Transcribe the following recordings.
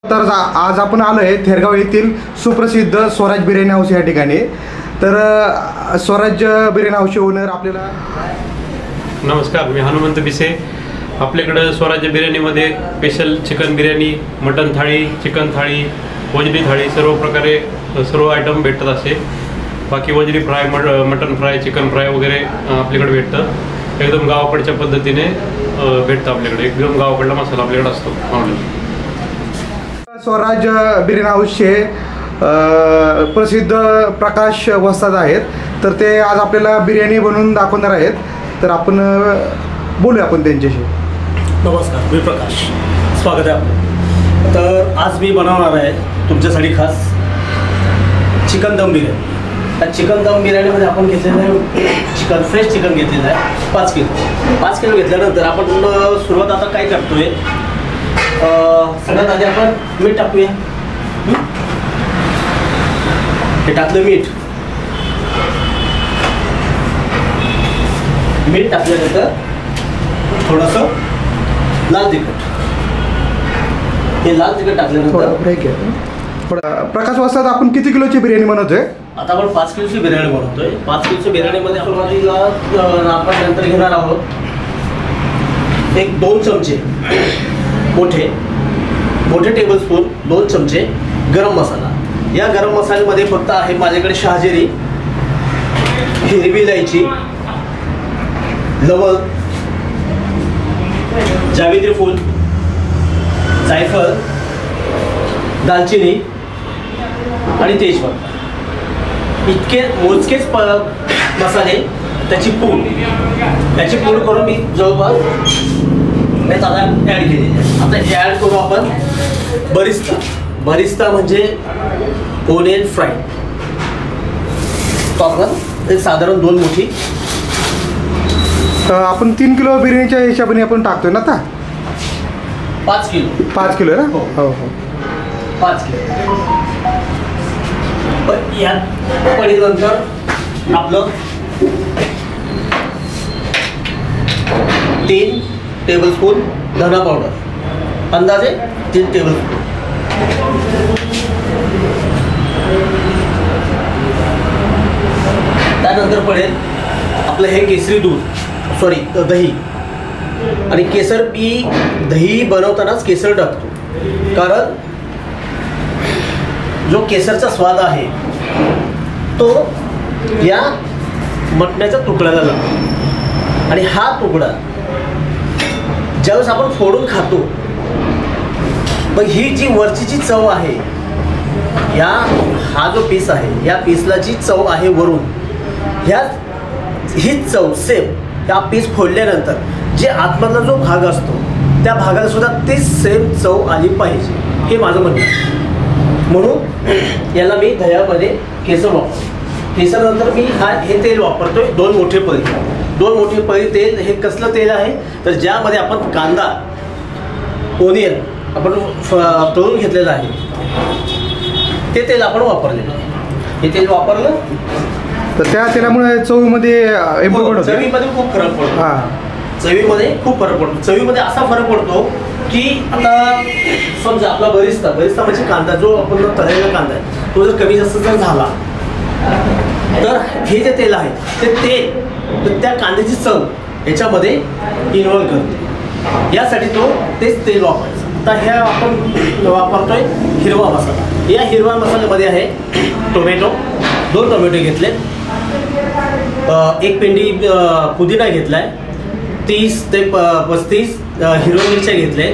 तर आज आपण आलो आहे थेरगाव येथील सुप्रसिद्ध स्वराज बिर्याणी हाऊस या ठिकाणी। तर स्वराज बिर्याणी हाऊसचे ओनर आपल्याला नमस्कार, मी हनुमंत बिसे। आपल्याकडे स्वराज बिर्याणीमध्ये स्पेशल चिकन बिर्याणी, मटन थाळी, चिकन थाळी, वजरी थाळी सर्व प्रकारे सर्व आयटम भेटतात असे। बाकी वजरी fry, mutton fry, chicken fry वगैरे आपल्याकडे भेटतं। एकदम गावाकडच्या पद्धतीने भेटतं आपल्याकडे। एकदम गावाकडला मसाला आपल्याकडे असतो। स्वराज बिर्याणी हाऊसचे प्रसिद्ध प्रकाश वस्ताद आहेत, तर ते आज आपल्याला बिर्याणी बनवून दाखवणार आहेत। तर आपण बोलूया आपण त्यांच्याशी। नमस्कार, मी प्रकाश, स्वागत आहे आपलं। तर आज मी बनवणार आहे तुमच्यासाठी खास चिकन दम बिर्याणी। त्या चिकन दम बिर्याणीमध्ये आपण घेतलेलं आहे चिकन, फ्रेश चिकन घेतलेलं आहे 5 किलो। 5 किलो घेतल्यानंतर आपण सुरुवात आता काय करतोय, सगळ्यात आधी आपण मीठ टाकूया। हे टाकलं मीठ टाकल्यानंतर थोडंसं लाल तिखट, हे लाल तिखट टाकल्यानंतर प्रकाश वस्ताद आपण किती किलोची बिर्याणी बनवतोय? आता आपण 5 किलोची बिर्याणी बनवतोय। 5 किलोची बिर्याणीमध्ये आपण नंतर घेणार आहोत एक 2 चमचे मोठे टेबलस्पून 2 चमचे गरम मसाला। या गरम मसाल्यामध्ये फक्त आहे माझ्याकडे शहाजिरी, हिरवी इलायची, लवंग, जावित्री फूल, जायफळ, दालचिनी आणि तेजपत्ता, इतके मोजकेच मसाले। त्याची पूड करून मी जवळपास आता ॲड केलेली आहे। आता ॲड करू आपण बरिस्ता म्हणजे ओनियन फ्राय। तो आपण एक साधारण 2 मोठी, आपण 3 किलो बिर्याणीच्या हिशोबाने आपण टाकतोय ना आता? 5 किलो 5 किलो ना? हो हो 5 किलो। यात पडीनंतर आपलं 3 टेबलस्पून धना पावडर, अंदाजे 3 टेबलस्पून। त्यानंतर पडेल आपलं हे केसरी दही। आणि केसर मी दही बनवतानाच केसर टाकतो, कारण जो केसरचा स्वाद आहे तो या मटण्याच्या तुकड्याला लागतो। आणि हा तुकडा ज्यावेळेस आपण फोडून खातो, मग ही जी वरची जी चव आहे, हा जो पीस आहे, या पीसला जी चव आहे वरून, हीच चव सेम या पीस फोडल्यानंतर जे आतमधला जो भाग असतो त्या भागाला सुद्धा तीच सेम चव आली पाहिजे, हे माझं म्हणणं आहे। म्हणून याला मी दह्यामध्ये केसर वापरतो। केसरनंतर मी हे तेल वापरतोय 2 मोठे पळी तेल। हे कसलं तेल आहे तर ज्यामध्ये आपण कांदा, ओनियन आपण तळून घेतलेलं आहे, ते तेल आपण वापरलेलं आहे। हे तेल वापरलं तर त्या तेलामुळे चवीमध्ये इम्प्रूव्हमेंट होते। चवीमध्ये खूप फरक पडतो। चवीमध्ये असा फरक पडतो की आता समजा आपला बरिस्ता म्हणजे कांदा, जो आपण तळलेला कांदा आहे, तो जर कमी जास्त जर झाला तर हे जे तेल आहे ते तेल त्या कांद्याची चव याच्यामध्ये इन्व्हॉल्व करते। यासाठी तेच तेल वापरायचं। आता हे आपण वापरतोय हिरवा मसाला। या हिरवा मसाल्यामध्ये आहे टोमॅटो, 2 टोमॅटो घेतले, 1 पेंडी पुदिना घेतलाय, 30 ते 35 हिरव्या मिरच्या घेतले,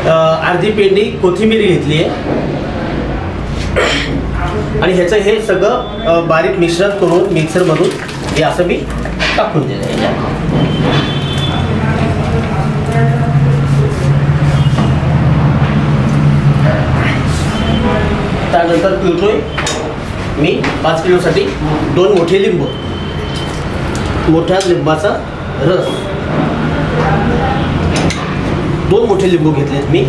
अर्धी पेंडी कोथिंबीर घेतली आहे। आणि ह्याचं हे सगळं बारीक मिश्रण करून मिक्सरमधून हे असं मी टाकून दिलं आहे। त्यानंतर पिळतोय मी 5 किलोसाठी 2 मोठे लिंबू, मोठ्या लिंबाचा रस, 2 मोठे लिंबू घेतलेत मी।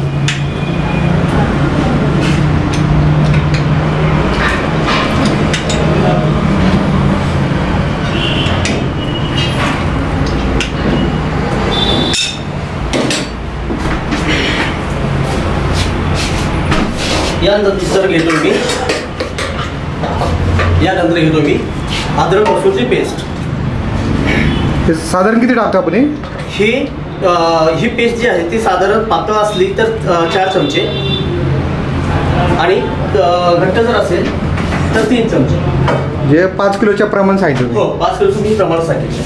यानंतर घेतो मी अद्रक लसूणची पेस्ट. हे साधारण किती टाकतो आपण ही पेस्ट जी आहे ती साधारण पातळ असली तर 4 चमचे आणि घट्ट जर असेल तर 3 चमचे. जे 5 किलोच्या प्रमाण सांगितलं. हो, 5 किलोचं मी प्रमाण सांगितलं.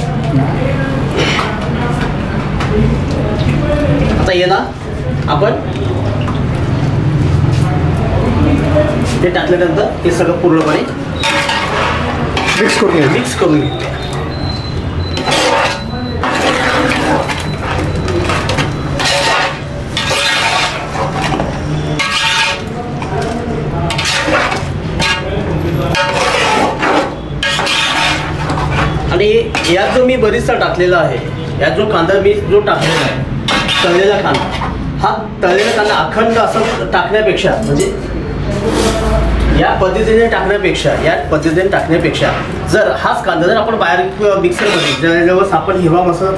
आता याला आपण ते टाकल्यानंतर हे सगळं पूर्णपणे मिक्स करून घेऊ. आणि यात जो मी बरीचसा टाकलेला आहे, यात जो कांदा मी टाकलेला आहे तळलेला कांदा, हा तळलेला कांदा अखंड असं टाकण्यापेक्षा म्हणजे या पद्धतीने टाकण्यापेक्षा जर हाच कांदा जर आपण बारीक मिक्सरमध्ये ज्यावेळेस आपण हिरवा मसाला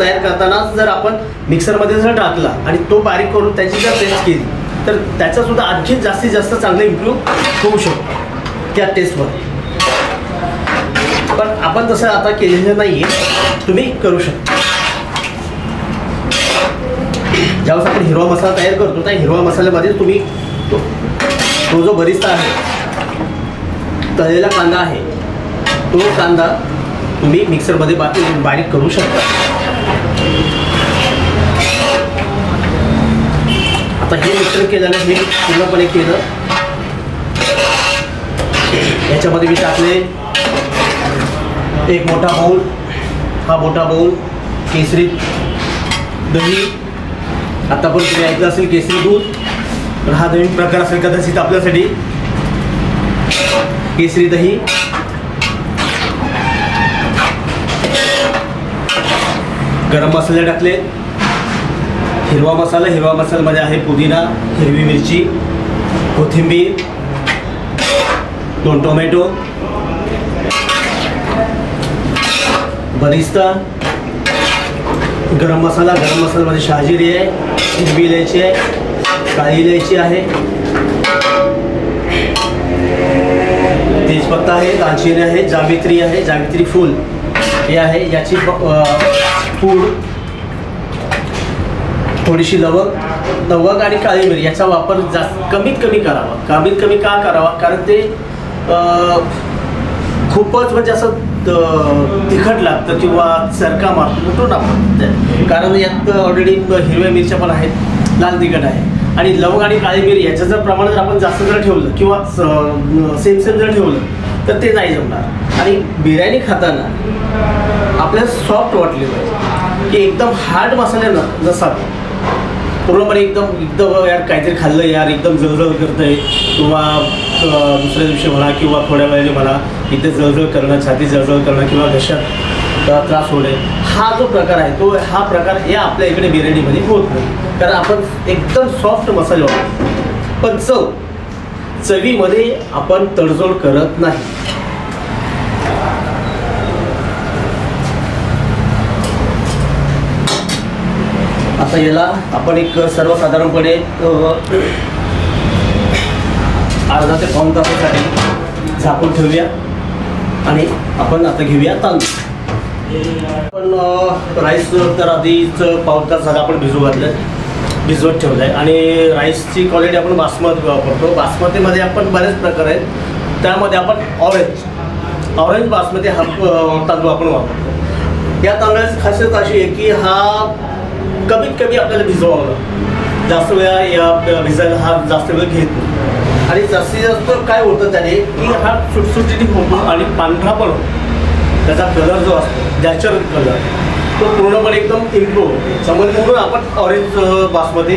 तयार करताना जर आपण मिक्सरमध्ये जर टाकला आणि तो बारीक करून त्याची जर पेस्ट केली तर त्याचा सुद्धा आणखी जास्तीत जास्त चांगलं इम्प्रूव्ह होऊ शकतो त्या टेस्टमध्ये. पण आपण तसं आता केलेलं नाहीये, तुम्ही करू शकता. ज्यावेळेस आपण हिरवा मसाला तयार करतो त्या हिरवा मसाल्यामध्ये तुम्ही तो जो बरिस्ता आहे, तळलेला कांदा आहे, तो कांदा तुम्ही मिक्सरमध्ये बारीक करू शकता. आता हे मिक्सर केल्यानं हे पूर्णपणे केलं. याच्यामध्ये मी टाकले एक मोठा बाउल, हा मोठा बाउल केसरी दही. आता पण तुम्ही ऐकलं असेल केसरी दूध, तर हा नवीन प्रकार असेल कदाचित आपल्यासाठी. केसरी दही, गरम मसाले टाकले, हिरवा मसाल्यामध्ये आहे पुदिना, हिरवी मिरची, कोथिंबीर, 2 टोमॅटो, बरिस्ता, गरम मसाल्यामध्ये शहाजिरी आहे, हिरवी इलायची आहे, काळी इलायची आहे, तेजपत्ता आहे, दालचिनी आहे, जावित्री फूल हे आहे, याची पूड, थोडीशी लवंग आणि काळी मिरी याचा वापर कमीत कमी करावा. का करावा? कारण ते खूपच म्हणजे असं तिखट लागतं किंवा सरका मारतो ना आपण. कारण यात ऑलरेडी हिरव्या मिरच्या पण आहेत, लाल तिखट आहे, आणि लवंग आणि काळी मिरी याचं जर प्रमाण जर आपण जास्त जर ठेवलं किंवा सेम जर ठेवलं तर ते नाही जमणार. आणि बिर्याणी खाताना आपल्याला सॉफ्ट वाटली पाहिजे, की एकदम हार्ड मसाले नसावे. पूर्णपणे एकदम यार काहीतरी खाल्लं यार एकदम जळजळ करतंय किंवा दुसऱ्या दिवशी म्हणा किंवा थोड्या वेळाने म्हणा इथे जळजळ करणं, छाती जळजळ करणं किंवा घशात त्रास होणे, हा जो प्रकार आहे हा प्रकार या आपल्या इकडे बिर्याणीमध्ये होत नाही. कारण आपण एकदम सॉफ्ट मसाले वापरतो, पण चवीमध्ये आपण तडजोड करत नाही. आता याला आपण एक सर्वसाधारणपणे अर्धा ते पाऊण तासासाठी झाकून ठेवूया. आणि आपण आता घेऊया तांदूळ. आपण राईस तर आधीच पाऊण तास झाला आपण भिजवत ठेवलं आहे. आणि राईसची क्वालिटी आपण बासमती वापरतो. बासमतीमध्ये आपण बरेच प्रकार आहेत, त्यामध्ये आपण ऑरेंज बासमती हा तांदूळ आपण वापरतो. या तांदळाची खासियत अशी आहे की हा कमीत कमी आपल्याला भिजवावं लागतं. जास्त वेळा या भिजायला हा जास्त वेळ घेत नाही. आणि जास्तीत जास्त काय होतं त्याने की हा सुटसुटीत होतो आणि पांढरा पण होतो. त्याचा कलर जो असतो नॅचरल कलर तो पूर्णपणे एकदम इम्प्रूव्ह होतो. समज म्हणून आपण ऑरेंज बासमती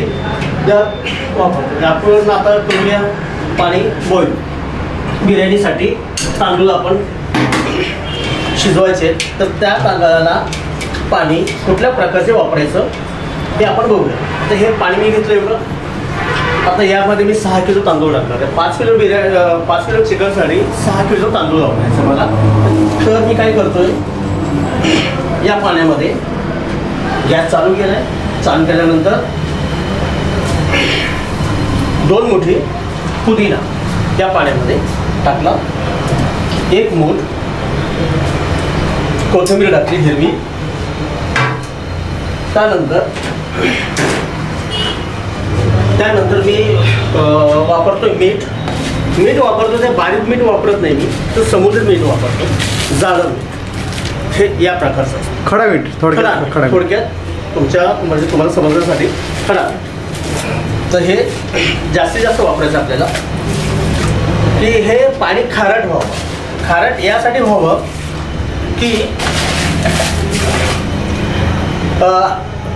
वापरतो. आपण आता करूया पाणी बॉईल. बिर्याणीसाठी तांदूळ आपण शिजवायचे, तर त्या तांदळाला पाणी कुठल्या प्रकारचे वापरायचं ते आपण बघूया. आता हे पाणी मी घेतलं एवढं. आता यामध्ये मी 6 किलो तांदूळ टाकणार आहे. 5 किलो चिकनसाठी 6 किलो तांदूळ वापरायचं मला. तर मी काय करतोय, या पाण्यामध्ये गॅस चालू केलाय. चालू केल्यानंतर 2 मुठी पुदिना या पाण्यामध्ये टाकला, 1 मूठ कोथिंबीर टाकली हिरवी, त्यानंतर मी वापरतो मीठ वापरतो, ते बारीक मीठ वापरत नाही मी, तर समुद्री मीठ वापरतो, जाडं मीठ, हे या प्रकारचं असतं. खडा मीठ थोडक्यात म्हणजे तुम्हाला समजण्यासाठी खडा. तर हे जास्तीत जास्त वापरायचं आपल्याला, की हे पाणी खारट व्हावं. खारट यासाठी व्हावं की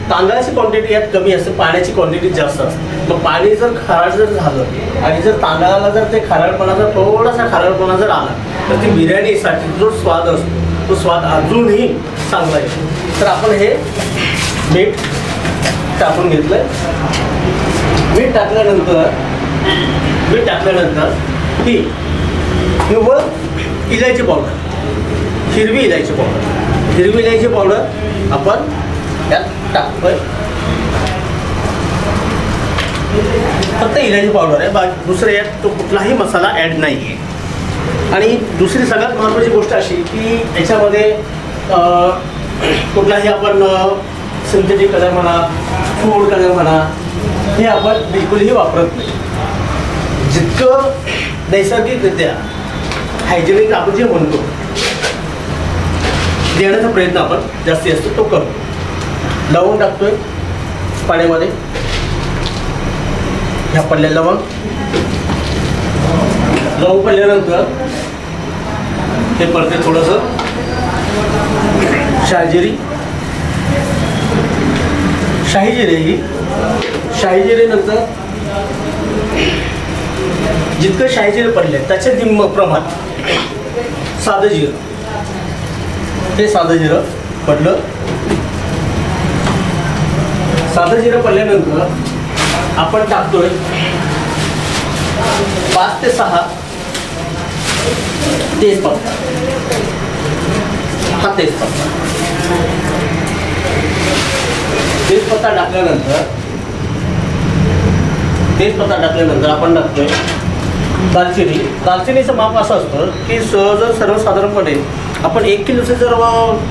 तांदळाची क्वांटिटी यात कमी असते, पाण्याची क्वांटिटी जास्त असते. मग पाणी जर खारट जर झालं आणि जर तांदळाला जर ते खारटपणा जर थोडासा खारटपणा जर आला तर ती बिर्याणीसाठी जो स्वाद असतो तो स्वाद अजूनही चांगला येतो. तर आपण हे मीठ टाकून घेतलंय. मीठ टाकल्यानंतर ही किंवा इलायची पावडर, हिरवी इलायची पावडर आपण यात टाकतोय. फक्त इलायची पावडर आहे, बाकी दुसरं यात तो कुठलाही मसाला ॲड नाही आहे. आणि दुसरी सगळ्यात महत्त्वाची गोष्ट अशी की याच्यामध्ये कुठलाही आपण सिंथेटिक कलर म्हणा, फूड कलर म्हणा, हे आपण बिलकुलही वापरत नाही. जितकं नैसर्गिकरित्या हायजेनिक आपण जे म्हणतो देण्याचा प्रयत्न आपण जास्तीत जास्त तो करतो. लवंग टाकतोय पाण्यामध्ये, ह्या पडलेलं लवंग पडल्यानंतर ते पडते थोडंसं शाही जिरे नंतर जितकं शाही जिरे पडले त्याचे निम्म प्रमाण साधं जिरं, ते साधं जिरं पडलं. साधं जिरं पडल्यानंतर आपण टाकतोय 5 ते 6 तेजपत्ता. हा तेजपत्ता टाकल्यानंतर आपण टाकतोय दालचिनीचं माप असं असतं की जर सर्वसाधारणपणे आपण 1 किलोचं जर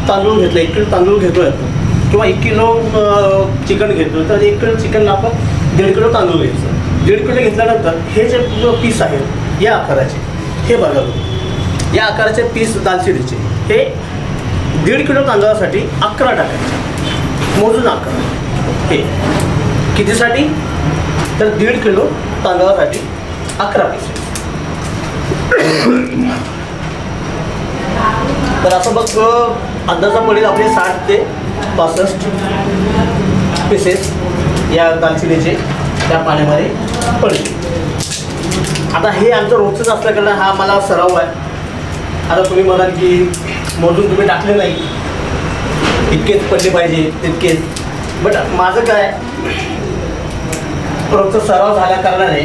तांदूळ घेतलं, 1 किलो तांदूळ घेतोय आपण किंवा 1 किलो चिकन घेतो, तर 1 किलो चिकनला आपण 1.5 किलो तांदूळ घ्यायचं. 1.5 किलो घेतल्यानंतर हे जे पीस आहेत या आकाराचे, हे बघा या आकाराचे पीस दालचिनीचे, हे 1.5 किलो तांदळासाठी 11 टाकायचे, मोजून 11. हे कितीसाठी? तर 1.5 किलो तांदळासाठी 11 पीस. तर असं बघ अंदाजा पडेल आपले 60 ते 65 पीसेस या दालचिनीचे त्या पाण्यामध्ये पडले. आता हे आमचं रोजचंच असल्याकडनं हा मला सराव आहे. आता तुम्ही म्हणाल की मोजून तुम्ही टाकले नाही, इतकेच पडले पाहिजे तितकेच, बट माझं काय रोजचा सराव झाल्या कारणाने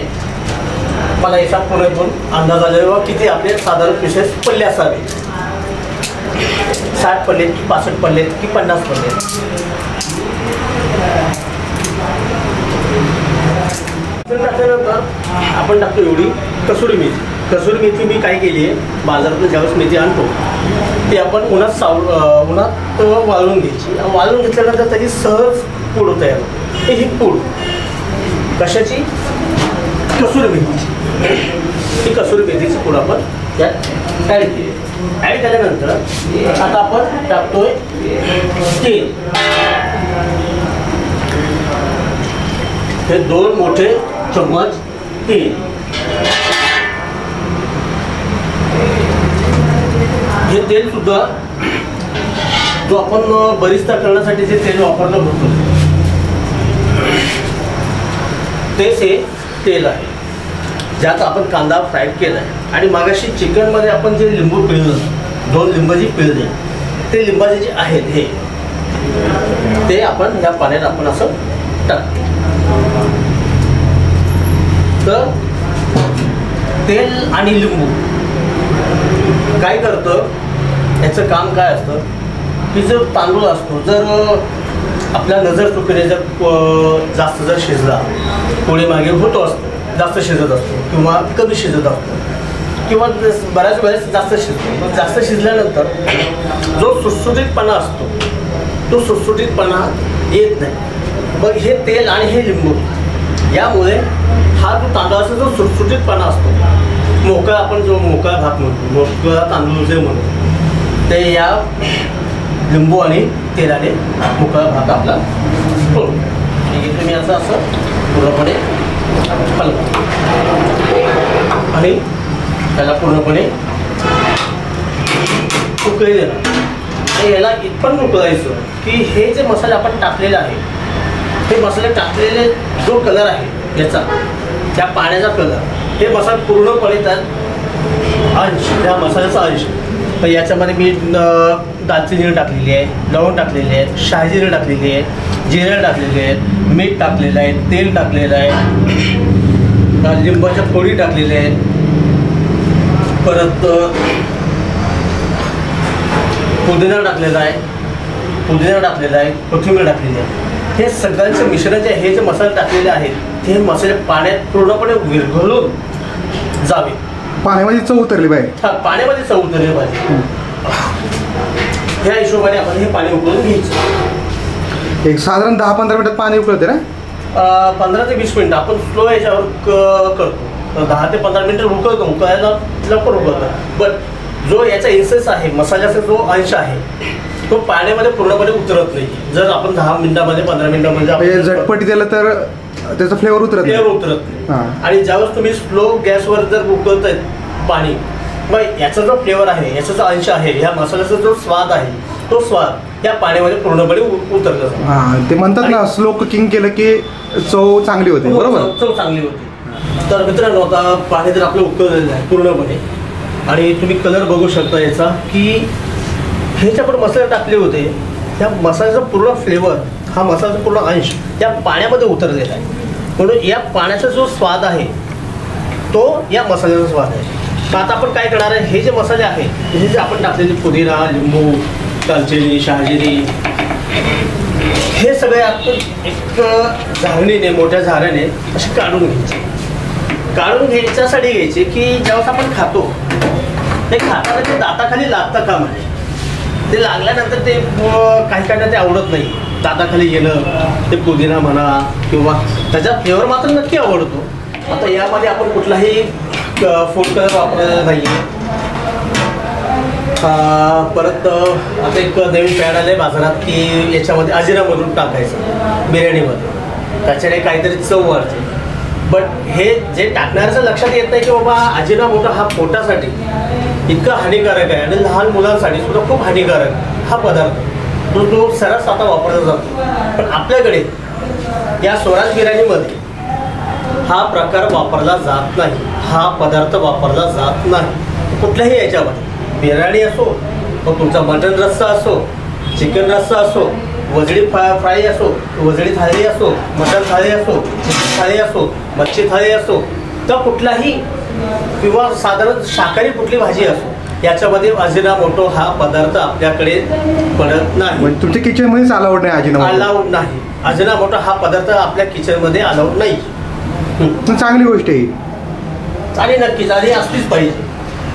मला याचा पुरेपूर अंदाज आलेला किती आपले साधारण पीसेस पडले असावे. 60 पडलेत की 65 पडलेत की 50 पडलेत. टाकल्यानंतर आपण टाकतो एवढी कसुरी मेथी मी काय केली आहे, बाजारातून ज्यावेळेस मेथी आणतो ती आपण उन्हात वाळवून घ्यायची. वाळवून घेतल्यानंतर त्याची सहज पूड तयार होते. ही पूड कशाची? कसुरी मेथीची. ही कसुरी मेथीची पूड आपण त्यात ॲड केली. ॲड केल्यानंतर आता आपण टाकतोय तेल. हे 2 मोठे चम्मच तेल. हे तेल सुद्धा जो आपण बरिस्ता करण्यासाठी जे तेल वापरलं होतं तेच हे तेल आहे ज्यात आपण कांदा फ्राय केला आहे. आणि मागाशी चिकनमध्ये आपण जे लिंबू पिळलं, 2 लिंबाची पिळले, ते लिंबाचे जे आहेत हे ते आपण या पाण्यात आपण असं टाकतो. तर तेल आणि लिंबू काय करतं, याचं काम काय असतं की जर तांदूळ असतो, जर आपल्या नजर चुकीने जर जास्त जर शिजला, पुढे मागे होतो असतो, जास्त शिजत असतो किंवा कमी शिजत असतो किंवा बऱ्याच वेळेस जास्त शिजतो. मग जास्त शिजल्यानंतर जो सुटसुटीतपणा असतो तो सुटसुटीतपणा येत नाही. मग हे तेल आणि हे लिंबू यामुळे हा जो तांदळाचा जो सुटसुटीतपणा असतो, मोकळा आपण जो मोकळा भात म्हणतो, मोकळा तांदूळ जे म्हणतो, ते या लिंबू आणि तेलाने मोकळा भात आपला होतो. तुम्ही असं पूर्णपणे हलवा आणि त्याला पूर्णपणे उकळी देणार. आणि याला इतपण उकळायचं की हे जे मसाले आपण टाकलेले आहे, हे मसाले टाकलेले जो कलर आहे याचा, त्या पाण्याचा कलर, हे मसाला पूर्णपणे त्यात अंश, त्या मसाल्याचा अंश. तर याच्यामध्ये मी दालचिनी टाकलेली आहे, लवंग टाकलेली आहे, शहाजिरे टाकलेली आहे, जिरे टाकलेले आहेत, मीठ टाकलेलं आहे, तेल टाकलेलं आहे, लिंबाच्या फोडी टाकलेल्या आहेत, परत पुदिना टाकलेला आहे, कोथिंबीर टाकलेली आहे. हे सगळ्यांचं मिश्रण जे हे जे मसाले टाकलेले आहेत ते मसाले पाण्यात पूर्णपणे विरघळून जावे, पाण्यामध्ये चव उतरली पाहिजे. पाण्यामध्ये चव उतरली पाहिजे. ह्या हिशोबाने आपण हे पाणी उकळून घ्यायचं. एक साधारण 10-15 मिनिटात पाणी उकळते ना? 15 ते 20 मिनिटं आपण स्लो याच्यावर करतो. 10 ते 15 मिनिटं उकळायला लवकर उकळतात. बट जो याचा इन्सेन्स आहे, मसाल्याचा जो अंश आहे तो पाण्यामध्ये पूर्णपणे उतरत नाही. जर आपण 10 मिनिटामध्ये 15 मिनिटामध्ये झटपटी दिलं तर त्याचा फ्लेवर उतरत नाही. आणि ज्यावेळेस तुम्ही स्लो गॅसवर जर उकळताय पाणी, मग याचा जो फ्लेवर आहे, याचा जो अंश आहे, ह्या मसाल्याचा जो स्वाद आहे, तो स्वाद या पाण्यामध्ये पूर्णपणे उतरला जातो. ते म्हणतात ना, स्लो कुकिंग केलं की चव चांगली होते. बरोबर, चव चांगली होती. तर मित्रांनो, आता पाणी जर आपलं उकळलेलं आहे पूर्णपणे आणि तुम्ही कलर बघू शकता याचा की हे जे आपण मसाले टाकले होते त्या मसाल्याचा पूर्ण फ्लेवर, हा मसाल्याचा पूर्ण अंश त्या पाण्यामध्ये उतरलेला आहे. म्हणून या पाण्याचा जो स्वाद आहे तो या मसाल्याचा स्वाद आहे. तर आता आपण काय करणार आहे, हे जे मसाले आहेत, हे जे आपण टाकलेले पुदिना, लिंबू, दालचिनी, शहाजिरी, हे सगळे आपण एक झारणीने, मोठ्या झाऱ्याने असे काढून घ्यायचे. काढून घ्यायच्यासाठी घ्यायचे की ज्यावेळेस आपण खातो ते खाताना ते दाताखाली लागतं का म्हणजे ते लागल्यानंतर ते काही काहींना ते आवडत नाही. दाताखाली गेलं ते पुदिना म्हणा किंवा त्याचा फ्लेवर मात्र नक्की आवडतो. आता यामध्ये आपण कुठलाही फूड कलर वापरलेला नाही. परत आता एक नवीन पॅड आलं आहे बाजारात की याच्यामध्ये अजिरामोटो टाकायचं बिर्याणीमध्ये, त्याच्याने काहीतरी चव वाढते. बट हे जे टाकणाऱ्याचं लक्षात येत नाही की बाबा अजिरामोटो हा पोटासाठी इतकं हानिकारक आहे आणि लहान मुलांसाठी सुद्धा खूप हानिकारक हा पदार्थ, तो सर्रास आता वापरला जातो. पण आपल्याकडे या स्वराज बिर्याणीमध्ये हा प्रकार वापरला जात नाही, हा पदार्थ वापरला जात नाही. कुठल्याही याच्यामध्ये बिर्याणी असो, मग तुमचा मटन रस्सा असो, चिकन रस्सा असो, वजडी फ्राय असो, वजडी थाळी असो, मटन थाळी असो, चिकन थाळी असो, मच्छी थाळी असो, तर कुठलाही किंवा साधारण शाकाहारी कुठली भाजी असो, याच्यामध्ये अजिनामोटो हा पदार्थ आपल्याकडे पडत नाही. तुमच्या किचनमध्येच अलाउड नाही अजिनामोटो? अलाउड नाही. अजिनामोटो हा पदार्थ आपल्या किचनमध्ये अलाउड नाही. चांगली गोष्ट आहे आणि नक्कीच आणि असलीच पाहिजे.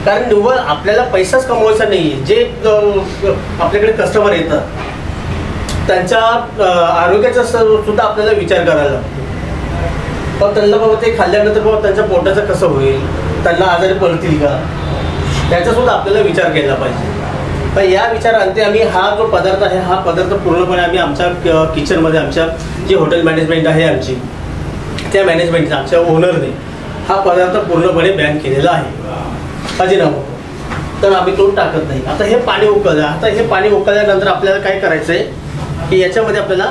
कारण निव्वळ आपल्याला पैसाच कमवायचा नाही. जे आपल्याकडे कस्टमर येतात त्यांच्या आरोग्याचा सुद्धा आपल्याला विचार करायला लागतो. पण त्यांना बाबा ते खाल्ल्यानंतर बाबा त्यांच्या पोटाचं कसं होईल, त्यांना आजारी पडतील का, त्याचा सुद्धा आपल्याला विचार केला पाहिजे. तर या विचारांते आम्ही हा जो पदार्थ आहे हा पदार्थ पूर्णपणे आम्ही आमच्या किचनमध्ये, आमच्या जी हॉटेल मॅनेजमेंट आहे आमची, त्या मॅनेजमेंटने, आमच्या ओनरने हा पदार्थ पूर्णपणे बॅन केलेला आहे अजिनामोटो. तर आम्ही तो टाकत नाही. आता हे पाणी उकळलं. आता हे पाणी उकळल्यानंतर आपल्याला काय करायचं आहे की याच्यामध्ये आपल्याला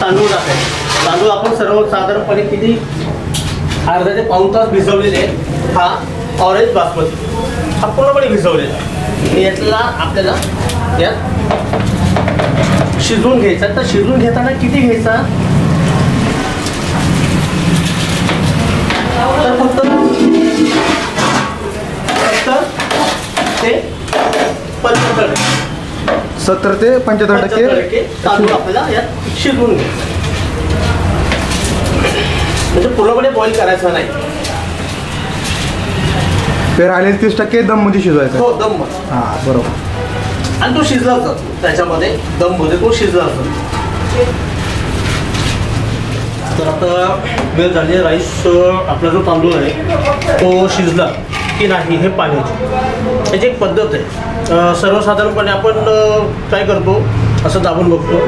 तांदूळ टाकायचे. तांदूळ आपण सर्वसाधारणपणे किती अर्धा ते पाऊण तास भिजवलेले. हा ऑरेंज बासमती हा पूर्णपणे भिजवलेला आहे. यातला आपल्याला यात शिजवून घ्यायचा. तर शिजवून घेताना किती घ्यायचा, तर फक्त ते 70 ते 75% तांदूळ आपल्याला यात शिजवून घ्यायचं. म्हणजे पूर्णपणे बॉईल करायचा नाही. ते राहिलेले 30% दममध्ये शिजवायचं. हो दम. हां बरोबर. आणि तो शिजला जातो त्याच्यामध्ये दममध्ये, तो शिजला जातो. तर आता वेळ झाली आहे. राईस आपला जो तांदूळ आहे तो शिजला की नाही हे पाण्याची त्याची एक पद्धत आहे. सर्वसाधारणपणे आपण काय करतो असं दाबून बघतो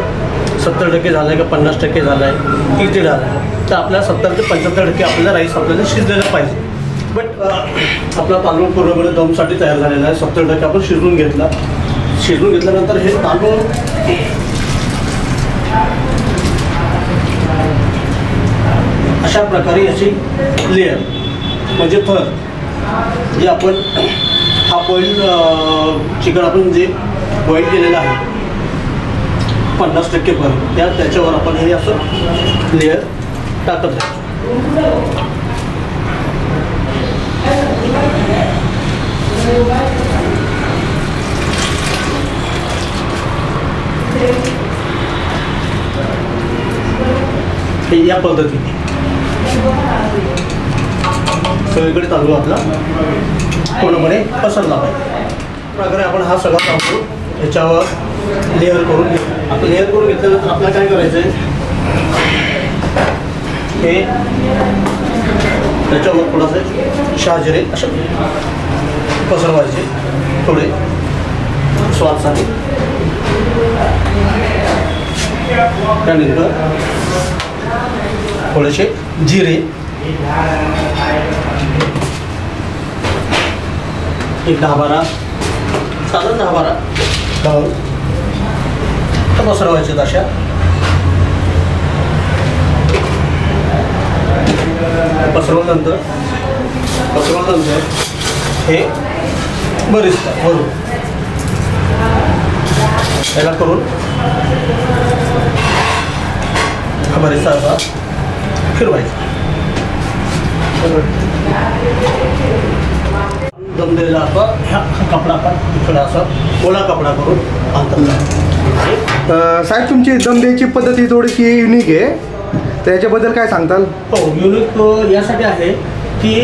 70% झालं आहे का 50% झालं आहे किती झालं आहे. तर आपल्याला 70 ते 75% आपल्याला राईस आपल्याला शिजलेला पाहिजे. बट आपला तांदूळ पूर्णपणे दमसाठी तयार झालेला आहे. 70% आपण शिजवून घेतला. शिजवून घेतल्यानंतर हे तांदूळ अशा प्रकारे याची लेअर म्हणजे थर जे आपण हा बॉईल चिकन आपण जे बॉईल केलेलं आहे 50% पर्यंत त्याच्यावर आपण हे असं लेअर टाकत आहे. या पद्धतीने सगळीकडे तांदूळ आपला पूर्णपणे पसरला पाहिजे. प्रकारे आपण हा सगळा तांदूळ याच्यावर लेअर करून घेऊ. आता लेअर करून घेतल्यानंतर आपल्याला काय करायचं आहे हे त्याच्यावर थोडासा शहाजिरे असे पसरवायचे थोडे स्वादसाठी. त्यानंतर थोडेसे जिरे, एक 10-12 साधारण 10-12 घालून पसरवायचे. अशा पसरवल्यानंतर हे बरिस्ता वरून याला करून हा बरिस्ता असा फिरवायचा. दम दिलेला आपण ह्या कपडा आपण इकडं असं ओला कपडा करून आणतात. साहेब तुमची दम द्यायची पद्धत ही थोडीशी युनिक आहे, तर याच्याबद्दल काय सांगताल? हो युनिक यासाठी आहे की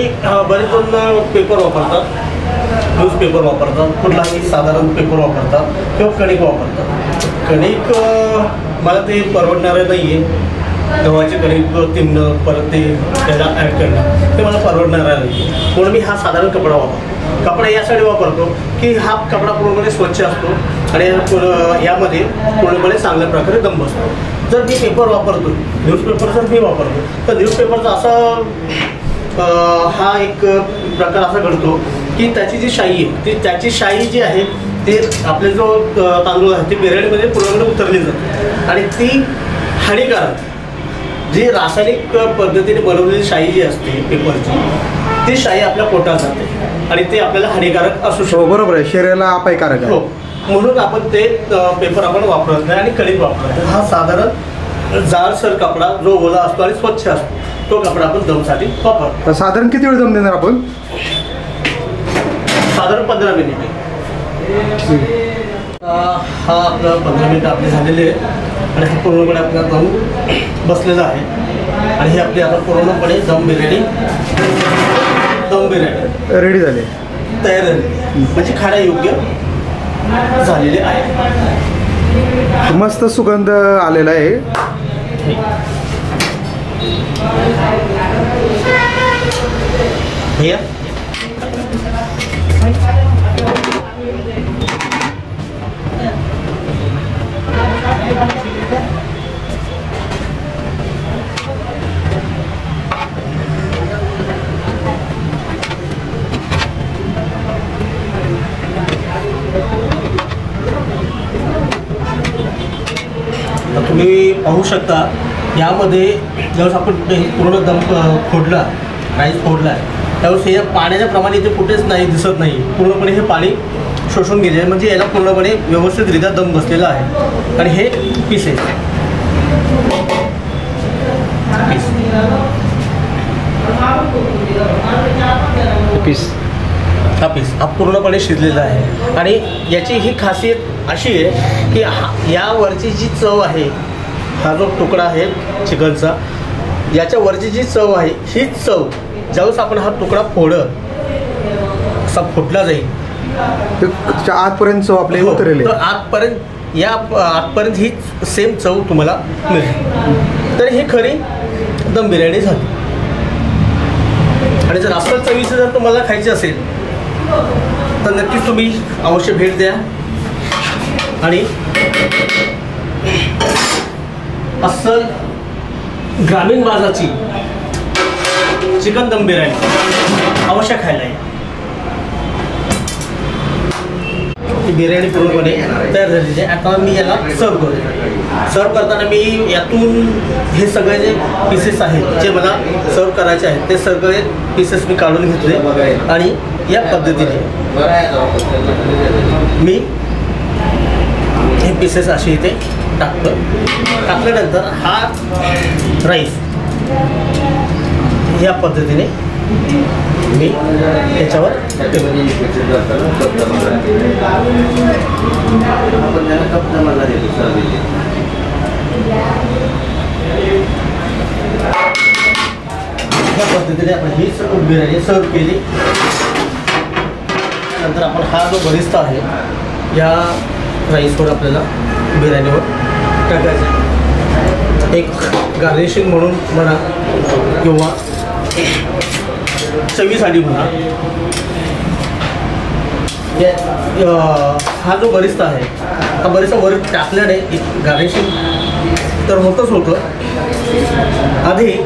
बरेच जण पेपर वापरतात, न्यूजपेपर वापरतात, कुठलाही साधारण पेपर वापरतात किंवा कणिक वापरतात. कणिक मला ते परवडणारं नाही आहे. गव्हाचे कणिक तिंबणं परत ते त्याला ॲड करणं ते मला परवडणार नाही. म्हणून मी हा साधारण कपडा वापरतो. कपडा यासाठी वापरतो की हा कपडा पूर्णपणे स्वच्छ असतो आणि यामध्ये पूर्णपणे चांगल्या प्रकारे दम बसतो. जर मी पेपर वापरतो, न्यूजपेपर जर मी वापरतो तर न्यूजपेपरचा असा हा एक प्रकार असा घडतो की त्याची जी शाई आहे ती त्याची शाई जी आहे ते आपले जो तांदूळ आहे ते बिर्याणीमध्ये पूर्णपणे उतरली जाते आणि ती हानिकारक जी रासायनिक पद्धतीने बनवलेली शाई जी असते पेपरची ती शाई आपल्या पोटात जाते आणि ते आपल्याला हानिकारक असू शकतो. बरोबर आहे, शरीराला अपायकारक आहे. हो, म्हणून आपण ते पेपर आपण वापरत नाही आणि कणिक वापरत नाही. हा साधारण जाडसर कपडा जो ओला असतो आणि स्वच्छ असतो तो कपडा आपण दमसाठी वापरतो. साधारण किती वेळ दम देणार आपण? साधारण 15 मिनिटे. हा आपला 15 मिनिटं आपले झालेले आहे आणि हा पूर्णपणे आपला दम बसलेला आहे आणि हे आपली आता पूर्णपणे दम बिर्याणी रेडी झाली, तयार झाली म्हणजे खाण्यायोग्य झालेले आहे. मस्त सुगंध आलेला आहे. तुम्ही पाहू शकता यामध्ये ज्यावेळेस आपण पूर्ण दम फोडला, राईस फोडला आहे त्यावेळेस हे पाण्याच्या प्रमाण इथे कुठेच नाही दिसत नाही. पूर्णपणे हे पाणी शोषून गेले म्हणजे याला पूर्णपणे व्यवस्थितरित्या दम बसलेला आहे. आणि हे पीस आहे, हा पीस हा पूर्णपणे शिजलेला आहे. आणि याची ही खासियत अशी आहे की यावरची जी चव आहे, हा जो तुकडा आहे चिकनचा, याच्या वरची जी चव आहे ही चव ज्यावेळेस आपण हा तुकडा फोडत रस्सा फुटला जाईल ते आतपर्यंत चव आपले हो, उतरले. तर आतपर्यंत ही सेम चव तुम्हाला मिळेल. तर ही खरी दम बिर्याणी झाली. आणि जर अस्सल चवीचं जर तुम्हाला खायची असेल तर नक्कीच तुम्ही अवश्य भेट द्या. आणि अस्सल ग्रामीण बाजाची चिकन दम बिर्याणी अवश्य खायला या. ही बिर्याणी पूर्णपणे तयार झालेली आहे. आता मी याला सर्व करतो. सर्व करताना मी यातून हे सगळे जे पीसेस आहेत जे मला सर्व करायचे आहेत ते सगळे पीसेस मी काढून घेतले आणि या पद्धतीने मी हे पीसेस असे इथे टाकल्यानंतर हा राईस या पद्धतीने मी त्याच्यावर या पद्धतीने आपण ही बिर्याणी सर्व केली. नंतर आपण हा जो बरिस्ता आहे या राईसवर आपल्याला बिर्याणीवर टाकायचं. एक गार्निशिंग म्हणून म्हणा किंवा चवीसाठी म्हणा हा जो बरिस्ता आहे हा बरिस्ता वर टाकल्याने एक गार्निशिंग तर होतच होतं. अधिक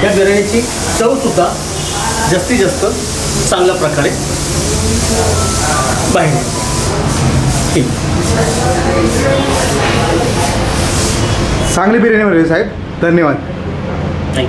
या बिर्याणीची चवसुद्धा जास्तीत जास्त चांगल्या प्रकारे बाहेर. ठीक, चांगली बिर्याणी बनवली साहेब. धन्यवाद. थँक्यू.